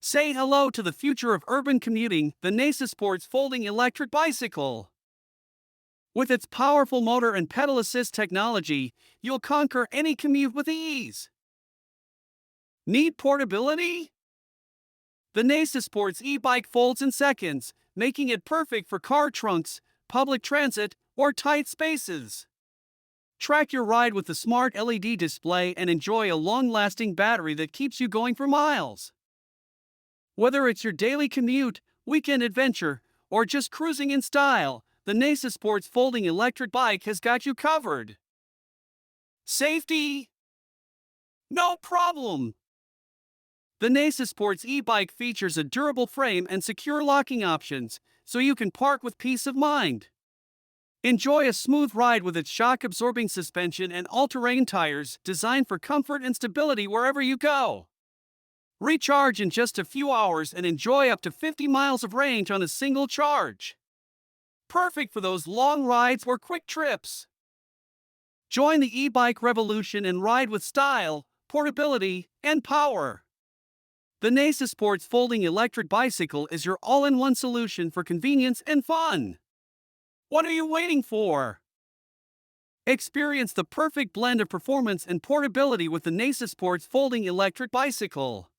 Say hello to the future of urban commuting, the Naicisports Folding Electric Bicycle. With its powerful motor and pedal assist technology, you'll conquer any commute with ease. Need portability? The Naicisports e-bike folds in seconds, making it perfect for car trunks, public transit, or tight spaces. Track your ride with the smart LED display and enjoy a long-lasting battery that keeps you going for miles. Whether it's your daily commute, weekend adventure, or just cruising in style, the Naicisports Folding Electric Bike has got you covered. Safety? No problem! The Naicisports e-bike features a durable frame and secure locking options, so you can park with peace of mind. Enjoy a smooth ride with its shock-absorbing suspension and all-terrain tires designed for comfort and stability wherever you go. Recharge in just a few hours and enjoy up to 50 miles of range on a single charge. Perfect for those long rides or quick trips. Join the e-bike revolution and ride with style, portability, and power. The Naicisports Folding Electric Bicycle is your all-in-one solution for convenience and fun. What are you waiting for? Experience the perfect blend of performance and portability with the Naicisports Folding Electric Bicycle.